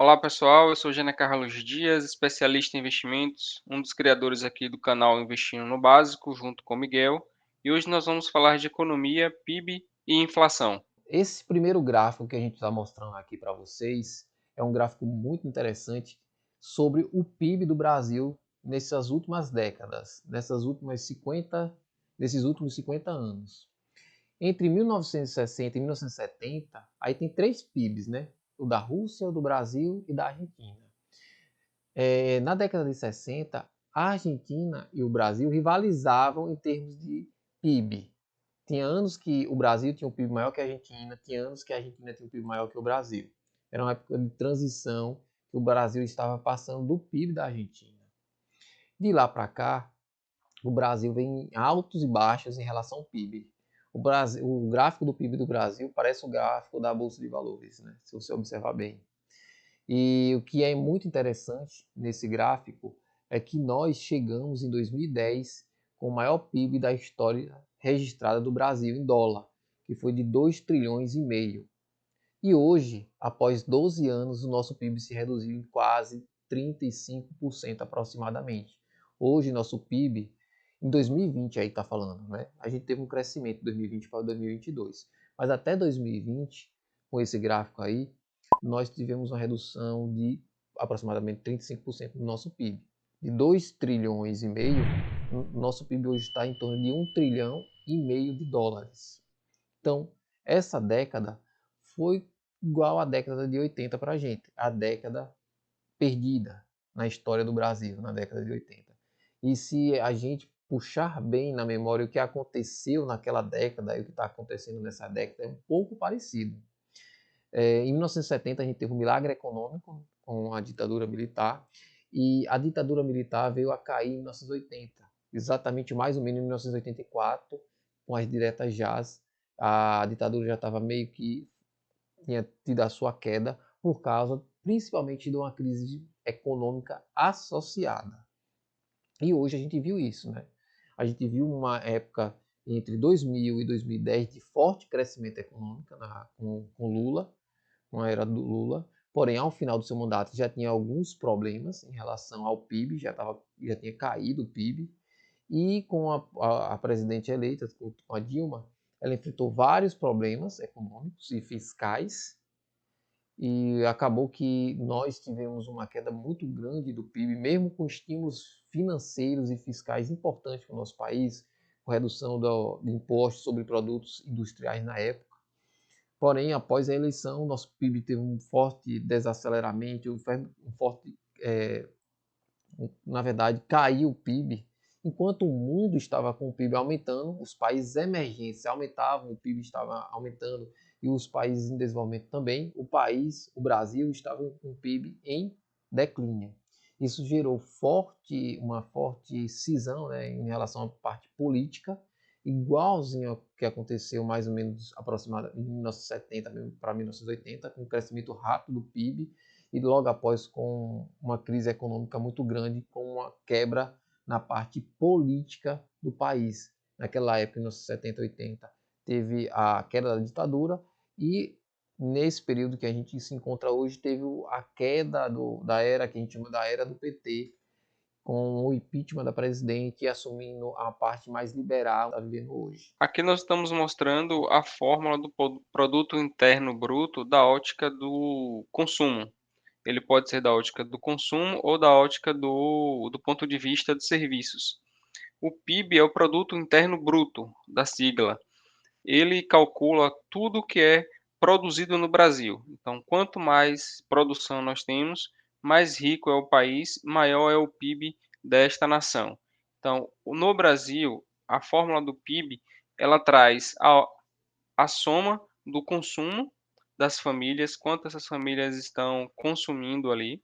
Olá pessoal, eu sou Jana Carlos Dias, especialista em investimentos, um dos criadores aqui do canal Investindo no Básico, junto com o Miguel. E hoje nós vamos falar de economia, PIB e inflação. Esse primeiro gráfico que a gente está mostrando aqui para vocês é um gráfico muito interessante sobre o PIB do Brasil nessas últimas décadas, nesses últimos 50 anos. Entre 1960 e 1970, aí tem três PIBs, né? O da Rússia, o do Brasil e da Argentina. Na década de 60, a Argentina e o Brasil rivalizavam em termos de PIB. Tinha anos que o Brasil tinha um PIB maior que a Argentina, tinha anos que a Argentina tinha um PIB maior que o Brasil. Era uma época de transição que o Brasil estava passando do PIB da Argentina. De lá para cá, o Brasil vem em altos e baixos em relação ao PIB. O gráfico do PIB do Brasil parece o gráfico da Bolsa de Valores, né? Se você observar bem. E o que é muito interessante nesse gráfico é que nós chegamos em 2010 com o maior PIB da história registrada do Brasil em dólar, que foi de 2 trilhões e meio. E hoje, após 12 anos, o nosso PIB se reduziu em quase 35% aproximadamente. Hoje, nosso PIB, em 2020 aí está falando, né? A gente teve um crescimento de 2020 para 2022. Mas até 2020, com esse gráfico aí, nós tivemos uma redução de aproximadamente 35% do nosso PIB. De 2 trilhões e meio, nosso PIB hoje está em torno de 1 trilhão e meio de dólares. Então, essa década foi igual à década de 80 para a gente, a década perdida na história do Brasil, na década de 80. E se a gente puxar bem na memória o que aconteceu naquela década e o que está acontecendo nessa década, é um pouco parecido. Em 1970 a gente teve um milagre econômico com a ditadura militar, e a ditadura militar veio a cair em 1980, exatamente mais ou menos em 1984, com as diretas jazz. A ditadura já estava meio que tinha tido a sua queda por causa principalmente de uma crise econômica associada. E hoje a gente viu isso, né? A gente viu uma época entre 2000 e 2010 de forte crescimento econômico com Lula, com a era do Lula. Porém, ao final do seu mandato já tinha alguns problemas em relação ao PIB, já tinha caído o PIB. E com a presidente eleita, com a Dilma, ela enfrentou vários problemas econômicos e fiscais, e acabou que nós tivemos uma queda muito grande do PIB, mesmo com estímulos financeiros e fiscais importantes para o nosso país, com redução de impostos sobre produtos industriais na época. Porém, após a eleição, nosso PIB teve um forte desaceleramento, um forte, na verdade, caiu o PIB. Enquanto o mundo estava com o PIB aumentando, os países emergentes aumentavam, o PIB estava aumentando e os países em desenvolvimento também. O Brasil, estava com o PIB em declínio. Isso gerou uma forte cisão, né, em relação à parte política, igualzinho ao que aconteceu mais ou menos aproximadamente em 1970 para 1980, com um crescimento rápido do PIB e logo após com uma crise econômica muito grande, com uma quebra na parte política do país. Naquela época, em 1970, 80, teve a queda da ditadura e nesse período que a gente se encontra hoje, teve a queda da era que a gente chama da era do PT, com o impeachment da presidente e assumindo a parte mais liberal que está vivendo hoje. Aqui nós estamos mostrando a fórmula do produto interno bruto da ótica do consumo. Ele pode ser da ótica do consumo ou da ótica do ponto de vista de serviços. O PIB é o produto interno bruto da sigla. Ele calcula tudo que é produzido no Brasil. Então, quanto mais produção nós temos, mais rico é o país, maior é o PIB desta nação. Então, no Brasil, a fórmula do PIB, ela traz a soma do consumo das famílias, quanto essas famílias estão consumindo ali,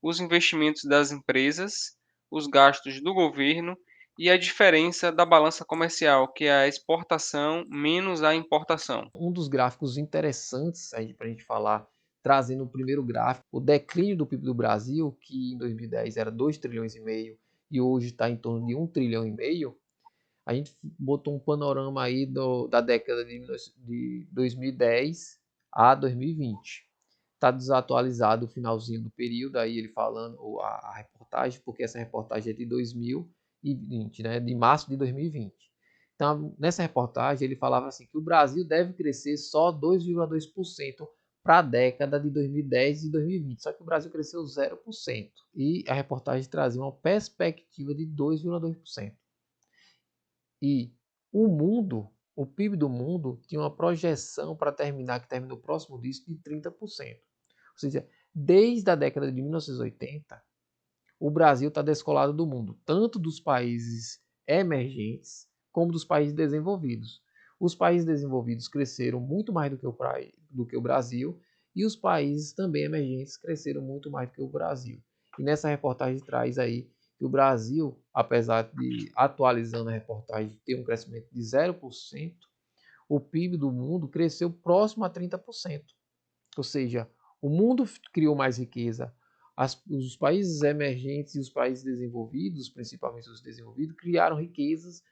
os investimentos das empresas, os gastos do governo e a diferença da balança comercial, que é a exportação menos a importação. Um dos gráficos interessantes para a gente falar, trazendo o primeiro gráfico, o declínio do PIB do Brasil, que em 2010 era 2 trilhões e meio e hoje está em torno de 1 trilhão e meio, a gente botou um panorama aí da década de 2010 a 2020. Está desatualizado o finalzinho do período, aí ele falando a reportagem, porque essa reportagem é de 2020, né, de março de 2020. Então, nessa reportagem, ele falava assim que o Brasil deve crescer só 2,2% para a década de 2010 e 2020, só que o Brasil cresceu 0%. E a reportagem trazia uma perspectiva de 2,2%. E o mundo, o PIB do mundo, tinha uma projeção para terminar, que terminou próximo disso, de 30%. Ou seja, desde a década de 1980, o Brasil está descolado do mundo, tanto dos países emergentes como dos países desenvolvidos. Os países desenvolvidos cresceram muito mais do que o Brasil e os países também emergentes cresceram muito mais do que o Brasil. E nessa reportagem traz aí que o Brasil, apesar de, atualizando a reportagem, ter um crescimento de 0%, o PIB do mundo cresceu próximo a 30%. Ou seja, o mundo criou mais riqueza. Os países emergentes e os países desenvolvidos, principalmente os desenvolvidos, criaram riquezas,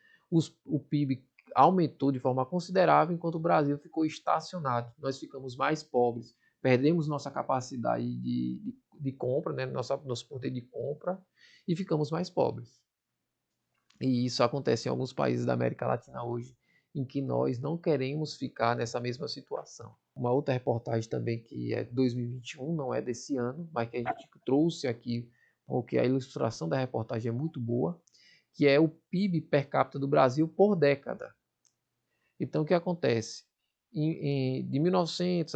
o PIB aumentou de forma considerável, enquanto o Brasil ficou estacionado. Nós ficamos mais pobres, perdemos nossa capacidade de compra, né, nosso poder de compra, e ficamos mais pobres. E isso acontece em alguns países da América Latina hoje, em que nós não queremos ficar nessa mesma situação. Uma outra reportagem também que é de 2021, não é desse ano, mas que a gente trouxe aqui, porque a ilustração da reportagem é muito boa, que é o PIB per capita do Brasil por década. Então, o que acontece? De 1900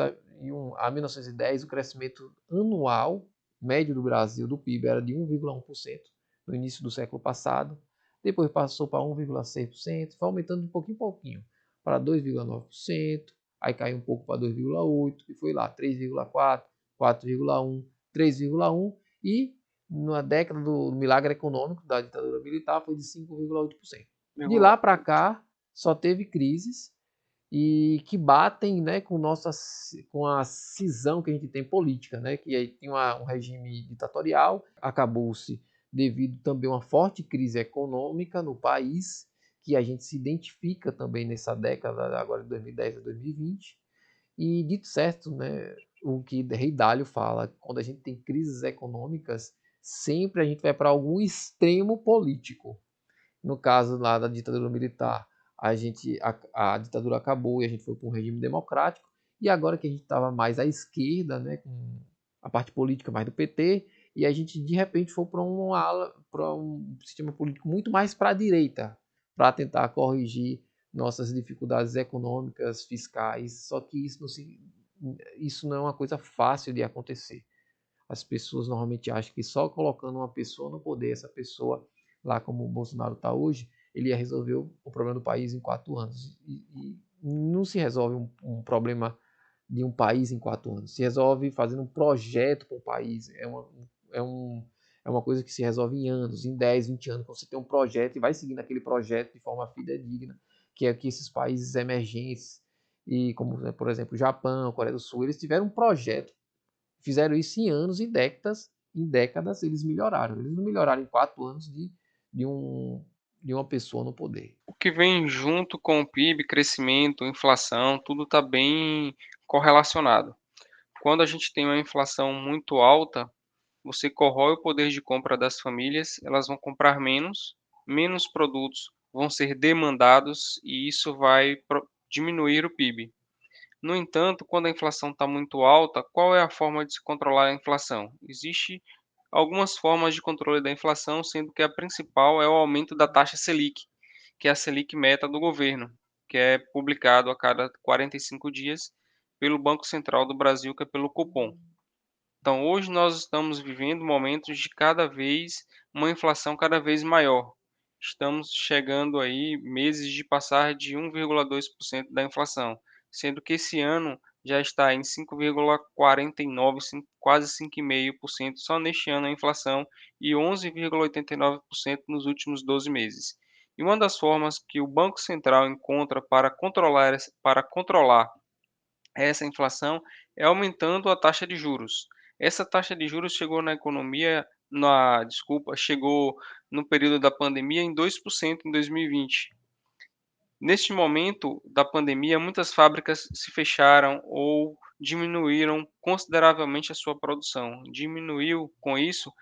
a 1910, o crescimento anual médio do Brasil, do PIB, era de 1,1% no início do século passado. Depois passou para 1,6%, foi aumentando de pouquinho em pouquinho para 2,9%, aí caiu um pouco para 2,8% e foi lá 3,4%, 4,1%, 3,1% e na década do milagre econômico da ditadura militar foi de 5,8%. De lá para cá, só teve crises e que batem, né, com a cisão que a gente tem política, né, que aí tem um regime ditatorial, acabou-se devido também a uma forte crise econômica no país, que a gente se identifica também nessa década agora de 2010 a 2020. E dito certo, né, o que Rei Dalio fala, quando a gente tem crises econômicas, sempre a gente vai para algum extremo político. No caso lá da ditadura militar, a ditadura acabou e a gente foi para um regime democrático. E agora que a gente estava mais à esquerda, né, com a parte política mais do PT, e a gente de repente foi para um sistema político muito mais para a direita, para tentar corrigir nossas dificuldades econômicas, fiscais. Só que isso não é uma coisa fácil de acontecer. As pessoas normalmente acham que só colocando uma pessoa no poder, essa pessoa, lá como o Bolsonaro está hoje, ele ia resolver o problema do país em 4 anos. E não se resolve um problema de um país em 4 anos. Se resolve fazendo um projeto para o país. É, um, é uma coisa que se resolve em anos, em 10, 20 anos. Quando você tem um projeto e vai seguindo aquele projeto de forma fidedigna, que é que esses países emergentes, e como, né, por exemplo, o Japão, a Coreia do Sul, eles tiveram um projeto. Fizeram isso em anos, em décadas eles melhoraram. Eles não melhoraram em 4 anos de, um, de uma pessoa no poder. O que vem junto com o PIB, crescimento, inflação, tudo está bem correlacionado. Quando a gente tem uma inflação muito alta, você corrói o poder de compra das famílias, elas vão comprar menos, menos produtos vão ser demandados e isso vai diminuir o PIB. No entanto, quando a inflação está muito alta, qual é a forma de se controlar a inflação? Existe algumas formas de controle da inflação, sendo que a principal é o aumento da taxa Selic, que é a Selic meta do governo, que é publicado a cada 45 dias pelo Banco Central do Brasil, que é pelo Copom. Então, hoje nós estamos vivendo momentos de cada vez uma inflação cada vez maior. Estamos chegando aí meses de passar de 1,2% da inflação, sendo que esse ano já está em 5,49, quase 5,5% só neste ano a inflação e 11,89% nos últimos 12 meses. E uma das formas que o Banco Central encontra para controlar essa inflação é aumentando a taxa de juros. Essa taxa de juros chegou na economia, chegou no período da pandemia em 2% em 2020. Neste momento da pandemia, muitas fábricas se fecharam ou diminuíram consideravelmente a sua produção. Diminuiu, com isso,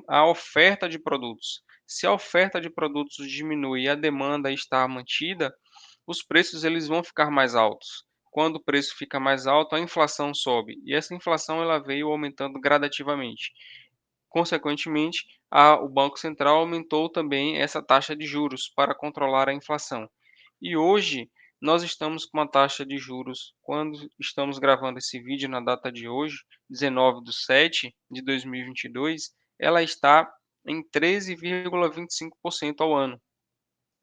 a oferta de produtos. Se a oferta de produtos diminui e a demanda está mantida, os preços eles vão ficar mais altos. Quando o preço fica mais alto, a inflação sobe, e essa inflação ela veio aumentando gradativamente. Consequentemente, o Banco Central aumentou também essa taxa de juros para controlar a inflação. E hoje nós estamos com uma taxa de juros, quando estamos gravando esse vídeo na data de hoje, 19/7/2022, ela está em 13,25% ao ano,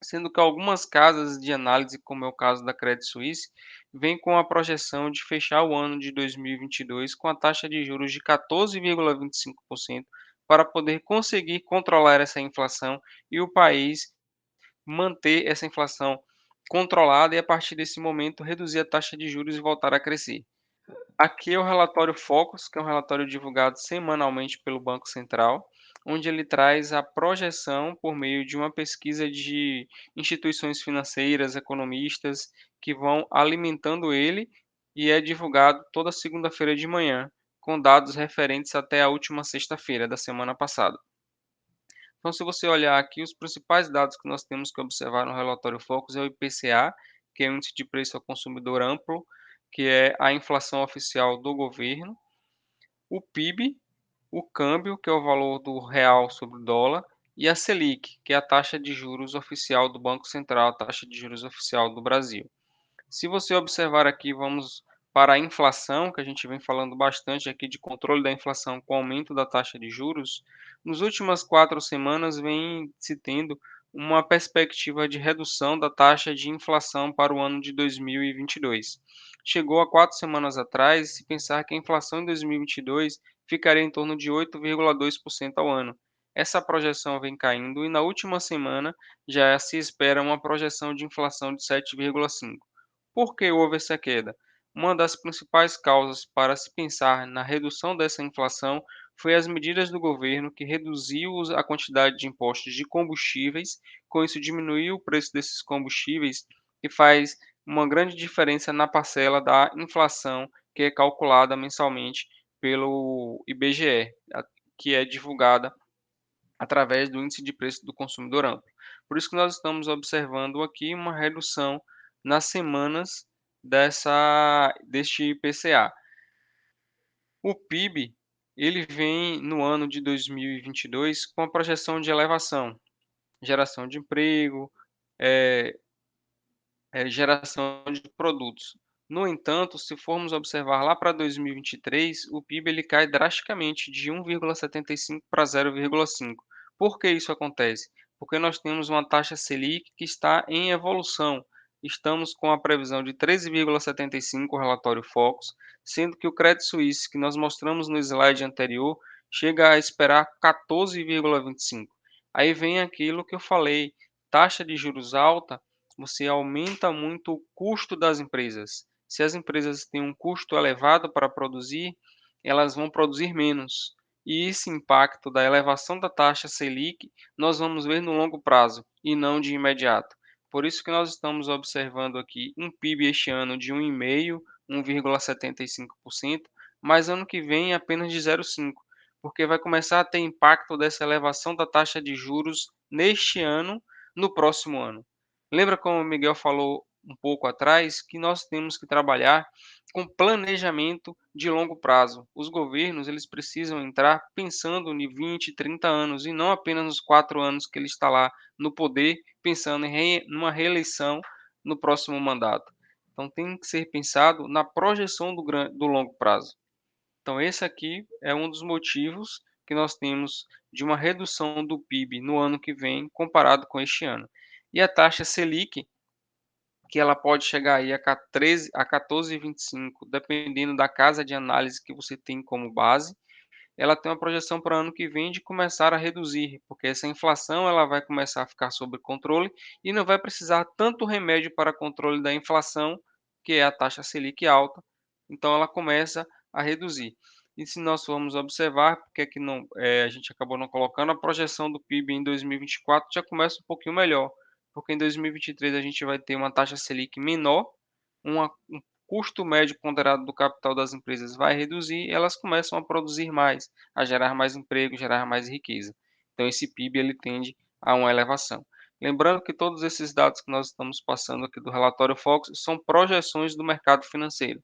sendo que algumas casas de análise, como é o caso da Credit Suisse, vem com a projeção de fechar o ano de 2022 com a taxa de juros de 14,25% para poder conseguir controlar essa inflação e o país manter essa inflação controlada e, a partir desse momento, reduzir a taxa de juros e voltar a crescer. Aqui é o relatório Focus, que é um relatório divulgado semanalmente pelo Banco Central, onde ele traz a projeção por meio de uma pesquisa de instituições financeiras, economistas, que vão alimentando ele, e é divulgado toda segunda-feira de manhã, com dados referentes até a última sexta-feira da semana passada. Então, se você olhar aqui, os principais dados que nós temos que observar no relatório Focus é o IPCA, que é o Índice de Preço ao Consumidor Amplo, que é a inflação oficial do governo, o PIB, o câmbio, que é o valor do real sobre o dólar, e a Selic, que é a taxa de juros oficial do Banco Central, a taxa de juros oficial do Brasil. Se você observar aqui, vamos para a inflação, que a gente vem falando bastante aqui de controle da inflação com o aumento da taxa de juros, nas últimas 4 semanas vem se tendo uma perspectiva de redução da taxa de inflação para o ano de 2022. Chegou a 4 semanas atrás se pensar que a inflação em 2022 ficaria em torno de 8,2% ao ano. Essa projeção vem caindo e na última semana já se espera uma projeção de inflação de 7,5%. Por que houve essa queda? Uma das principais causas para se pensar na redução dessa inflação foi as medidas do governo que reduziu a quantidade de impostos de combustíveis, com isso diminuiu o preço desses combustíveis e faz uma grande diferença na parcela da inflação que é calculada mensalmente pelo IBGE, que é divulgada através do índice de preço do consumidor amplo. Por isso que nós estamos observando aqui uma redução nas semanas deste IPCA. O PIB, ele vem no ano de 2022 com a projeção de elevação, geração de emprego, eh, geração de produtos. No entanto, se formos observar lá para 2023, o PIB ele cai drasticamente de 1,75 para 0,5. Por que isso acontece? Porque nós temos uma taxa Selic que está em evolução. Estamos com a previsão de 13,75, o relatório Focus, sendo que o Credit Suisse, que nós mostramos no slide anterior, chega a esperar 14,25. Aí vem aquilo que eu falei, taxa de juros alta, você aumenta muito o custo das empresas. Se as empresas têm um custo elevado para produzir, elas vão produzir menos. E esse impacto da elevação da taxa Selic nós vamos ver no longo prazo e não de imediato. Por isso que nós estamos observando aqui um PIB este ano de 1,5%, 1,75%, mas ano que vem apenas de 0,5%, porque vai começar a ter impacto dessa elevação da taxa de juros neste ano, no próximo ano. Lembra como o Miguel falou um pouco atrás, que nós temos que trabalhar com planejamento de longo prazo. Os governos eles precisam entrar pensando em 20, 30 anos e não apenas nos 4 anos que ele está lá no poder, pensando em numa reeleição no próximo mandato. Então tem que ser pensado na projeção do longo prazo. Então esse aqui é um dos motivos que nós temos de uma redução do PIB no ano que vem comparado com este ano. E a taxa Selic, que ela pode chegar aí a 14,25, dependendo da casa de análise que você tem como base, ela tem uma projeção para o ano que vem de começar a reduzir, porque essa inflação ela vai começar a ficar sob controle e não vai precisar tanto remédio para controle da inflação, que é a taxa Selic alta, então ela começa a reduzir. E se nós formos observar, porque que não, a gente acabou não colocando, a projeção do PIB em 2024 já começa um pouquinho melhor, porque em 2023 a gente vai ter uma taxa Selic menor, uma custo médio ponderado do capital das empresas vai reduzir, elas começam a produzir mais, a gerar mais emprego, gerar mais riqueza. Então esse PIB ele tende a uma elevação. Lembrando que todos esses dados que nós estamos passando aqui do relatório Focus são projeções do mercado financeiro,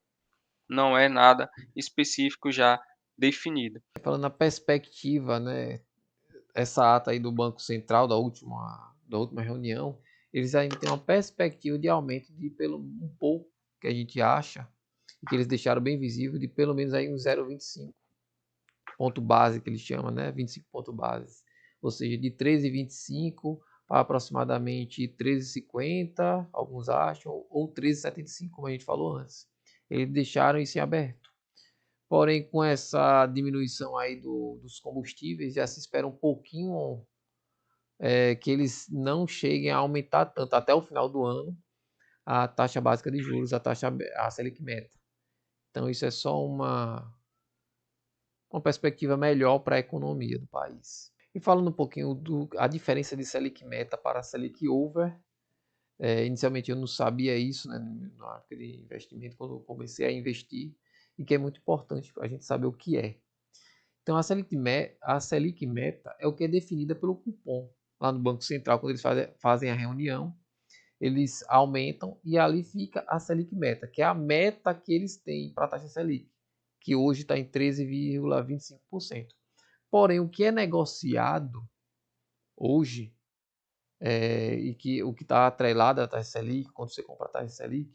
não é nada específico já definido. Falando na perspectiva, né, essa ata aí do Banco Central da última reunião, eles ainda têm uma perspectiva de aumento de pelo um pouco que a gente acha, e que eles deixaram bem visível, de pelo menos aí um 0,25 ponto base, que eles chamam, né? 25 ponto base. Ou seja, de 13,25 para aproximadamente 13,50, alguns acham, ou 13,75, como a gente falou antes. Eles deixaram isso em aberto. Porém, com essa diminuição aí dos combustíveis, já se espera um pouquinho que eles não cheguem a aumentar tanto até o final do ano a taxa básica de juros, a Selic Meta. Então, isso é só uma perspectiva melhor para a economia do país. E falando um pouquinho a diferença de Selic Meta para Selic Over, inicialmente eu não sabia isso, né, na época de investimento, quando eu comecei a investir, e que é muito importante para a gente saber o que é. Então, a Selic Meta é o que é definida pelo cupom. Lá no Banco Central, quando eles fazem a reunião, eles aumentam e ali fica a Selic Meta, que é a meta que eles têm para a taxa Selic, que hoje está em 13,25%. Porém, o que é negociado hoje, e que o que está atrelado à taxa Selic, quando você compra a taxa Selic,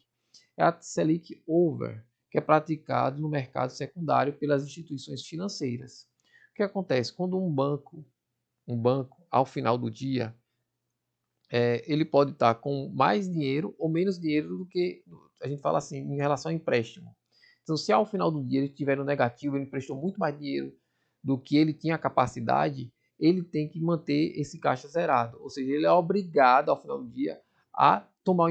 é a Selic Over, que é praticado no mercado secundário pelas instituições financeiras. O que acontece? Quando um banco, ao final do dia, ele pode estar com mais dinheiro ou menos dinheiro do que, a gente fala assim, em relação ao empréstimo. Então, se ao final do dia ele estiver no negativo, ele emprestou muito mais dinheiro do que ele tinha capacidade, ele tem que manter esse caixa zerado. Ou seja, ele é obrigado, ao final do dia, a tomar um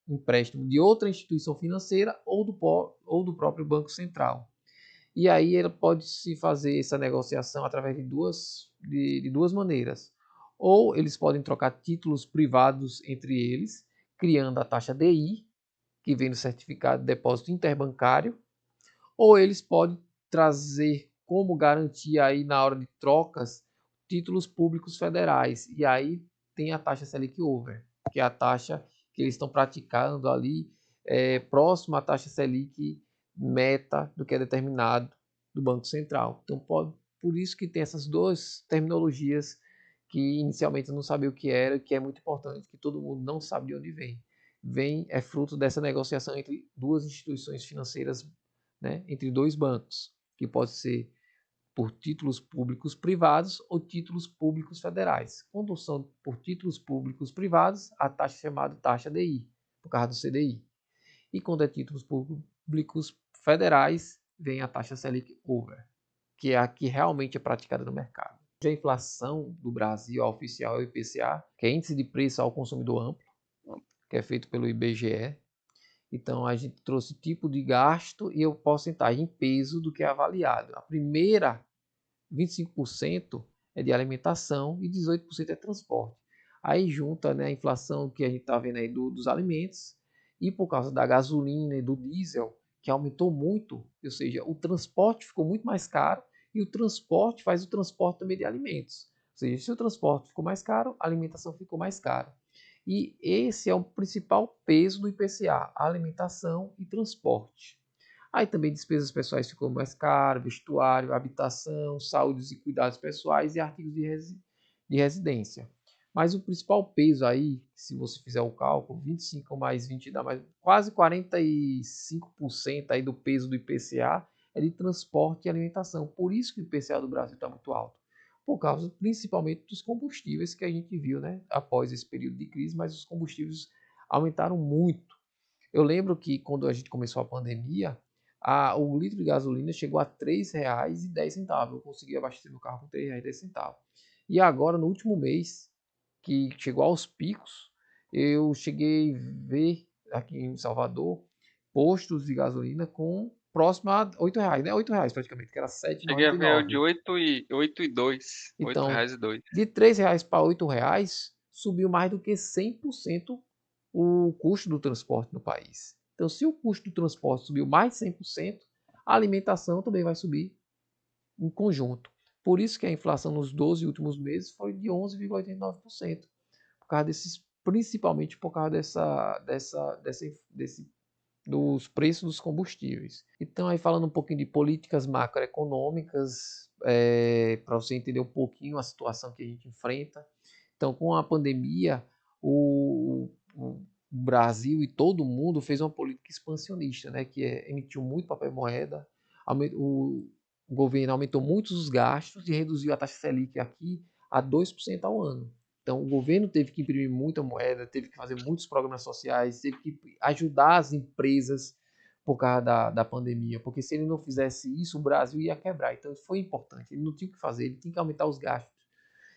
empréstimo de outra instituição financeira ou do próprio Banco Central. E aí ele pode se fazer essa negociação através de duas maneiras. Ou eles podem trocar títulos privados entre eles, criando a taxa DI, que vem no certificado de depósito interbancário, ou eles podem trazer como garantia aí na hora de trocas títulos públicos federais. E aí tem a taxa Selic Over, que é a taxa que eles estão praticando ali, próximo à taxa Selic meta do que é determinado do Banco Central. Então, por isso que tem essas duas terminologias que inicialmente eu não sabia o que era, que é muito importante, que todo mundo não sabe de onde vem. É fruto dessa negociação entre duas instituições financeiras, né, entre dois bancos, que pode ser por títulos públicos privados ou títulos públicos federais. Quando são por títulos públicos privados, a taxa é chamada taxa DI, por causa do CDI. E quando é títulos públicos federais, vem a taxa Selic Over, que é a que realmente é praticada no mercado. A inflação do Brasil, a oficial, é o IPCA, que é Índice de Preço ao Consumidor Amplo, que é feito pelo IBGE. Então, a gente trouxe tipo de gasto e a porcentagem em peso do que é avaliado. A primeira, 25%, é de alimentação e 18% é transporte. Aí junta, né, a inflação que a gente está vendo aí dos alimentos, e por causa da gasolina e do diesel, que aumentou muito, ou seja, o transporte ficou muito mais caro, e o transporte faz o transporte também de alimentos. Ou seja, se o transporte ficou mais caro, a alimentação ficou mais cara. E esse é o principal peso do IPCA, alimentação e transporte. Aí também despesas pessoais ficou mais caro, vestuário, habitação, saúde e cuidados pessoais e artigos de residência. Mas o principal peso aí, se você fizer o cálculo, 25 mais 20 dá mais quase 45% aí do peso do IPCA é de transporte e alimentação. Por isso que o IPCA do Brasil está muito alto. Por causa principalmente dos combustíveis que a gente viu, né, após esse período de crise, mas os combustíveis aumentaram muito. Eu lembro que quando a gente começou a pandemia, o litro de gasolina chegou a R$ 3,10. Eu consegui abastecer meu carro com R$ 3,10. E agora, no último mês, que chegou aos picos, eu cheguei a ver aqui em Salvador postos de gasolina com próximo a R$ 8, né? R$ 8 praticamente, que era Cheguei a ver o de 7,99. 8 e 2, Então, R$ 8,02. de R$ 3 para R$ 8 subiu mais do que 100% o custo do transporte no país. Então, se o custo do transporte subiu mais de 100%, a alimentação também vai subir em conjunto. Por isso que a inflação nos 12 últimos meses foi de 11,89%, por causa desses, principalmente por causa dos preços dos combustíveis. Então, aí falando um pouquinho de políticas macroeconômicas, para você entender um pouquinho a situação que a gente enfrenta. Então, com a pandemia, o Brasil e todo mundo fez uma política expansionista, né, que emitiu muito papel moeda, o governo aumentou muito os gastos e reduziu a taxa Selic aqui a 2% ao ano. Então, o governo teve que imprimir muita moeda, teve que fazer muitos programas sociais, teve que ajudar as empresas por causa da pandemia, porque se ele não fizesse isso, o Brasil ia quebrar. Então, isso foi importante. Ele não tinha o que fazer, ele tinha que aumentar os gastos.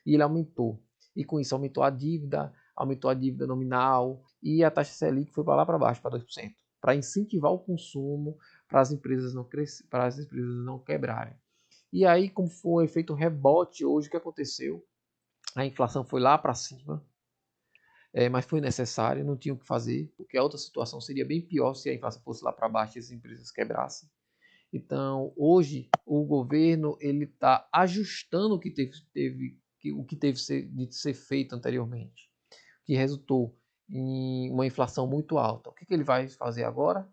E ele aumentou. E com isso, aumentou a dívida nominal e a taxa Selic foi para lá para baixo, para 2%, para incentivar o consumo, para as empresas não para as empresas não quebrarem. E aí, como foi o efeito rebote hoje, o que aconteceu? A inflação foi lá para cima, mas foi necessário, não tinha o que fazer, porque a outra situação seria bem pior se a inflação fosse lá para baixo e as empresas quebrassem. Então, hoje, o governo ele está ajustando o que teve de ser feito anteriormente, que resultou em uma inflação muito alta. O que ele vai fazer agora?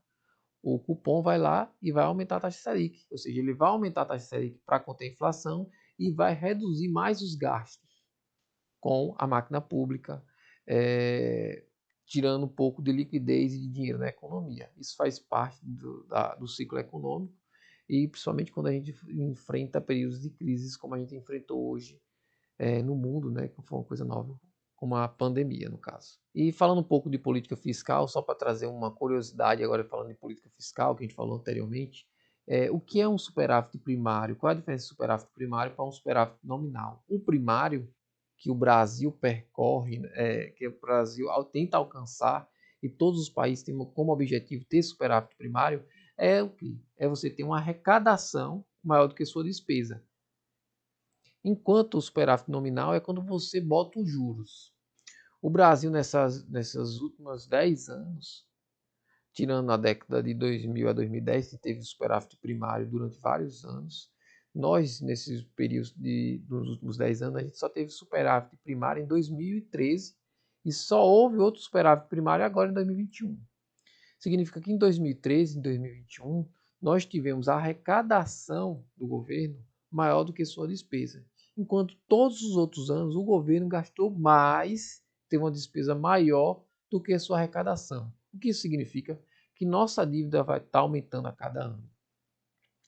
O cupom vai lá e vai aumentar a taxa Selic, ou seja, ele vai aumentar a taxa Selic para conter a inflação e vai reduzir mais os gastos com a máquina pública, tirando um pouco de liquidez e de dinheiro na economia. Isso faz parte do ciclo econômico e principalmente quando a gente enfrenta períodos de crises como a gente enfrentou hoje no mundo, né, que foi uma coisa nova, como a pandemia, no caso. E falando um pouco de política fiscal, só para trazer uma curiosidade, agora falando de política fiscal, que a gente falou anteriormente, o que é um superávit primário? Qual é a diferença do superávit primário para um superávit nominal? O primário, que o Brasil percorre, que o Brasil tenta alcançar, e todos os países têm como objetivo ter superávit primário, é o que? É você ter uma arrecadação maior do que sua despesa. Enquanto o superávit nominal é quando você bota os juros. O Brasil, nessas últimas 10 anos, tirando a década de 2000 a 2010, que teve superávit primário durante vários anos, nós, nesses períodos dos últimos 10 anos, a gente só teve superávit primário em 2013 e só houve outro superávit primário agora em 2021. Significa que em 2013 e 2021, nós tivemos a arrecadação do governo maior do que sua despesa. Enquanto todos os outros anos o governo gastou mais, teve uma despesa maior do que a sua arrecadação. O que isso significa? Que nossa dívida vai estar aumentando a cada ano.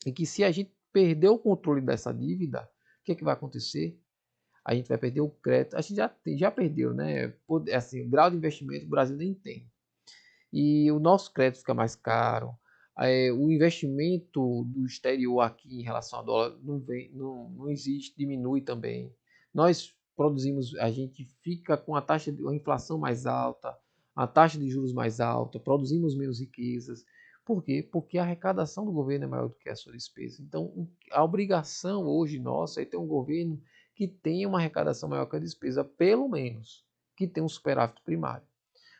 E que se a gente perder o controle dessa dívida, o que, é que vai acontecer? A gente vai perder o crédito. A gente já perdeu, né? Assim, o grau de investimento o Brasil nem tem. E o nosso crédito fica mais caro. O investimento do exterior aqui em relação ao dólar não existe, diminui também. Nós produzimos, a gente fica com a taxa de inflação mais alta, a taxa de juros mais alta, produzimos menos riquezas. Por quê? Porque a arrecadação do governo é maior do que a sua despesa. Então, a obrigação hoje nossa é ter um governo que tenha uma arrecadação maior que a despesa, pelo menos, que tenha um superávit primário.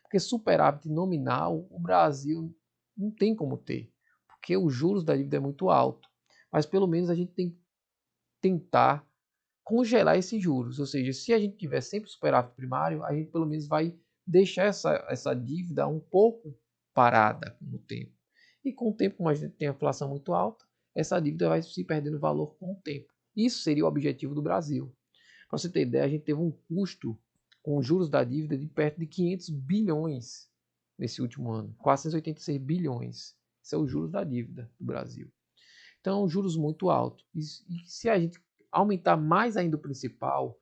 Porque superávit nominal, o Brasil não tem como ter, porque os juros da dívida é muito alto. Mas pelo menos a gente tem que tentar congelar esses juros. Ou seja, se a gente tiver sempre superávit primário, a gente pelo menos vai deixar essa dívida um pouco parada com o tempo. E com o tempo, como a gente tem a inflação muito alta, essa dívida vai se perdendo valor com o tempo. Isso seria o objetivo do Brasil. Para você ter ideia, a gente teve um custo com os juros da dívida de perto de 500 bilhões nesse último ano, 486 bilhões. Esse é o juros da dívida do Brasil. Então, juros muito altos. E se a gente aumentar mais ainda o principal,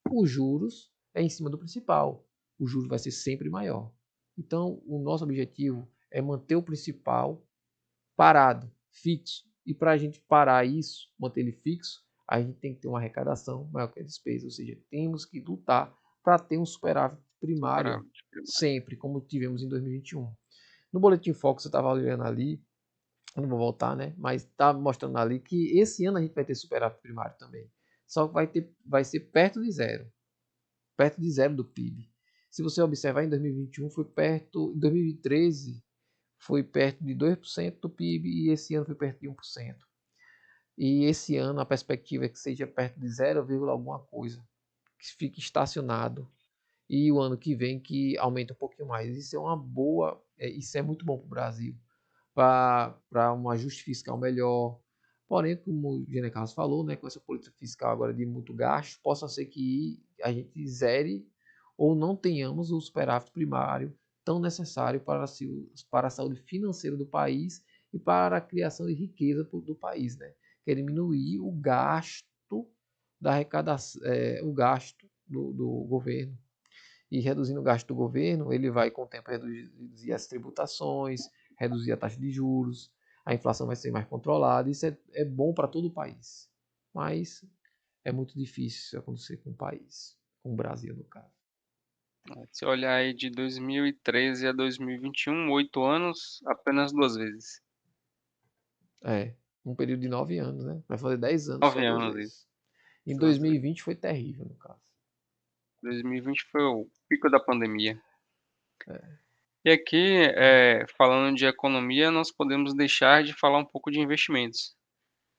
os juros é em cima do principal. O juros vai ser sempre maior. Então, o nosso objetivo é manter o principal parado, fixo. E para a gente parar isso, manter ele fixo, a gente tem que ter uma arrecadação maior que a despesa. Ou seja, temos que lutar para ter um superávit primário Superávit primário. sempre, como tivemos em 2021. No Boletim Fox, eu estava olhando ali, eu não vou voltar, né? Mas está mostrando ali que esse ano a gente vai ter superávit primário também. Só que vai ser perto de zero do PIB. Se você observar, em 2021 foi perto, em 2013 foi perto de 2% do PIB e esse ano foi perto de 1%. E esse ano a perspectiva é que seja perto de 0, alguma coisa, que fique estacionado. E o ano que vem que aumenta um pouquinho mais. Isso é uma boa, isso é muito bom para o Brasil, para um ajuste fiscal melhor. Porém, como o Gene Carlos falou, né, com essa política fiscal agora de muito gasto, possa ser que a gente zere ou não tenhamos o superávit primário tão necessário para a saúde financeira do país e para a criação de riqueza do país, né? Que é diminuir o gasto da arrecadação, o gasto do governo. E reduzindo o gasto do governo, ele vai com o tempo reduzir as tributações, reduzir a taxa de juros, a inflação vai ser mais controlada. Isso é bom para todo o país. Mas é muito difícil isso acontecer com o país, com o Brasil, no caso. Se olhar aí de 2013 a 2021, 8 anos, apenas 2 vezes. É, um período de 9 anos, né? Vai fazer 10 anos só 9 duas anos, isso, vezes. Em 2 vezes. 2020 foi terrível, no caso. 2020 foi o pico da pandemia. É, E aqui, falando de economia, nós podemos deixar de falar um pouco de investimentos.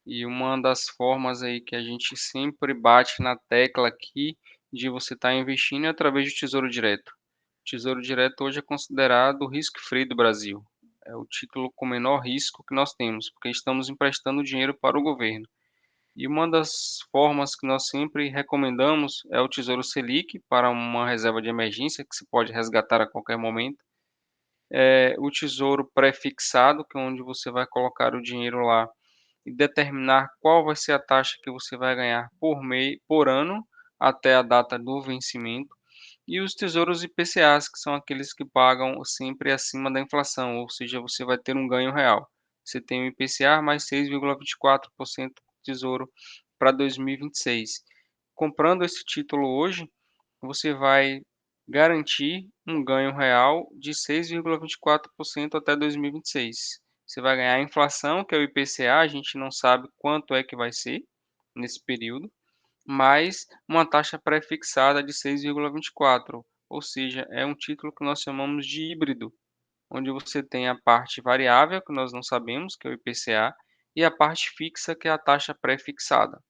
E uma das formas aí que a gente sempre bate na tecla aqui de você estar investindo é através do Tesouro Direto. O Tesouro Direto hoje é considerado o risk-free do Brasil. É o título com menor risco que nós temos, porque estamos emprestando dinheiro para o governo. E uma das formas que nós sempre recomendamos é o Tesouro Selic para uma reserva de emergência que se pode resgatar a qualquer momento. O Tesouro Pré-fixado, que é onde você vai colocar o dinheiro lá e determinar qual vai ser a taxa que você vai ganhar por ano até a data do vencimento. E os tesouros IPCAs, que são aqueles que pagam sempre acima da inflação, ou seja, você vai ter um ganho real. Você tem o IPCA mais 6,24% do tesouro para 2026. Comprando esse título hoje, você vai garantir um ganho real de 6,24% até 2026. Você vai ganhar a inflação, que é o IPCA, a gente não sabe quanto é que vai ser nesse período, mais uma taxa pré-fixada de 6,24, ou seja, é um título que nós chamamos de híbrido, onde você tem a parte variável, que nós não sabemos, que é o IPCA, e a parte fixa, que é a taxa pré-fixada.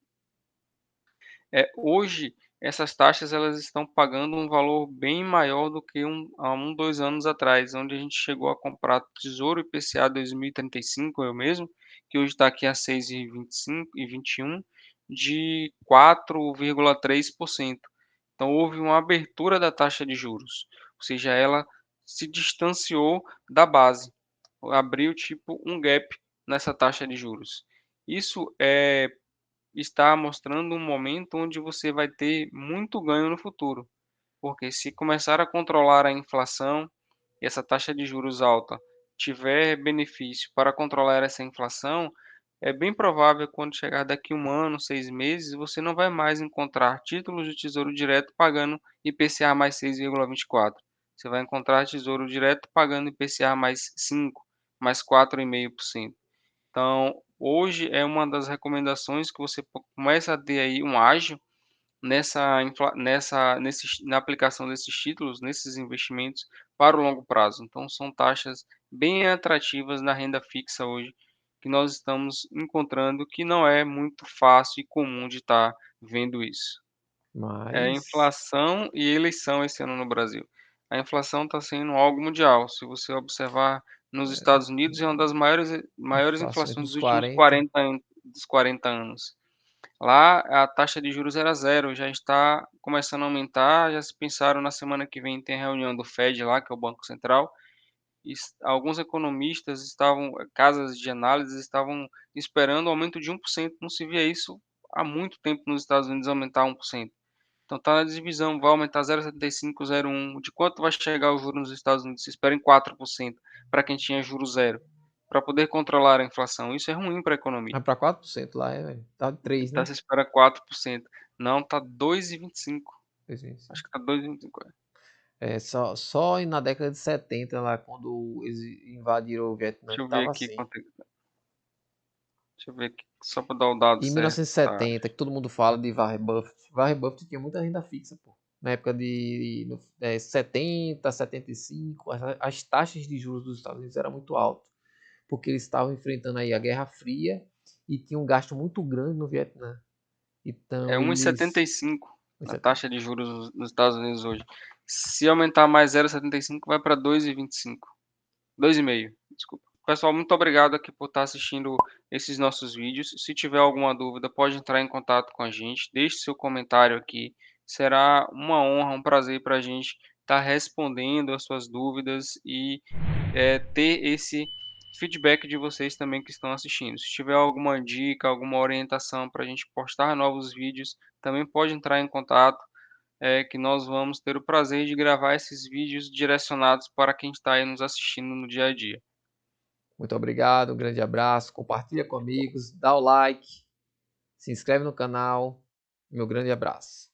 Hoje, essas taxas elas estão pagando um valor bem maior do que há 2 anos atrás, onde a gente chegou a comprar Tesouro IPCA 2035, eu mesmo, que hoje está aqui a 6,25 e 21, de 4,3%. Então, houve uma abertura da taxa de juros, ou seja, ela se distanciou da base, abriu tipo um gap nessa taxa de juros. Isso está mostrando um momento onde você vai ter muito ganho no futuro, porque se começar a controlar a inflação e essa taxa de juros alta tiver benefício para controlar essa inflação, é bem provável que quando chegar daqui 1 ano, 6 meses, você não vai mais encontrar títulos de Tesouro Direto pagando IPCA mais 6,24. Você vai encontrar Tesouro Direto pagando IPCA mais 5, mais 4,5%. Então, hoje é uma das recomendações que você começa a ter aí um ágio na aplicação desses títulos, nesses investimentos para o longo prazo. Então, são taxas bem atrativas na renda fixa hoje, que nós estamos encontrando que não é muito fácil e comum de estar vendo isso. É mas inflação e eleição esse ano no Brasil. A inflação está sendo algo mundial. Se você observar nos Estados Unidos, é uma das maiores inflações inflações dos dos últimos 40. 40 anos. Lá a taxa de juros era zero, já está começando a aumentar. Já se pensaram na semana que vem tem a reunião do Fed lá, que é o Banco Central. E alguns economistas estavam, casas de análise estavam esperando um aumento de 1%. Não se via isso há muito tempo nos Estados Unidos aumentar 1%. Então está na divisão, vai aumentar 0,75, 0,1. De quanto vai chegar o juro nos Estados Unidos? Se espera em 4% para quem tinha juro zero, para poder controlar a inflação. Isso é ruim para a economia. Vai para 4% lá, velho. Tá 3, Então né? se espera 4%. Não, tá 2,25. Acho 2,25. que tá 2,25. Só na década de 70, lá, quando eles invadiram o Vietnã, Deixa que eu ver tava aqui assim. quanto Deixa eu ver aqui, só para dar o dado Em certo. Tá. 1970, que todo mundo fala de Warren Buffett. Warren Buffett tinha muita renda fixa, pô. na época de 70, 75, as taxas de juros dos Estados Unidos eram muito altas, porque eles estavam enfrentando aí a Guerra Fria e tinham um gasto muito grande no Vietnã. É Então eles... 1,75 a taxa de juros nos Estados Unidos hoje. Se aumentar mais 0,75, vai para 2,25. 2,5, desculpa. Pessoal, muito obrigado aqui por estar assistindo esses nossos vídeos. Se tiver alguma dúvida, pode entrar em contato com a gente. Deixe seu comentário aqui. Será uma honra, um prazer para a gente estar respondendo as suas dúvidas e ter esse feedback de vocês também que estão assistindo. Se tiver alguma dica, alguma orientação para a gente postar novos vídeos, também pode entrar em contato, que nós vamos ter o prazer de gravar esses vídeos direcionados para quem está aí nos assistindo no dia a dia. Muito obrigado, um grande abraço, compartilha com amigos, dá o like, se inscreve no canal. Meu grande abraço.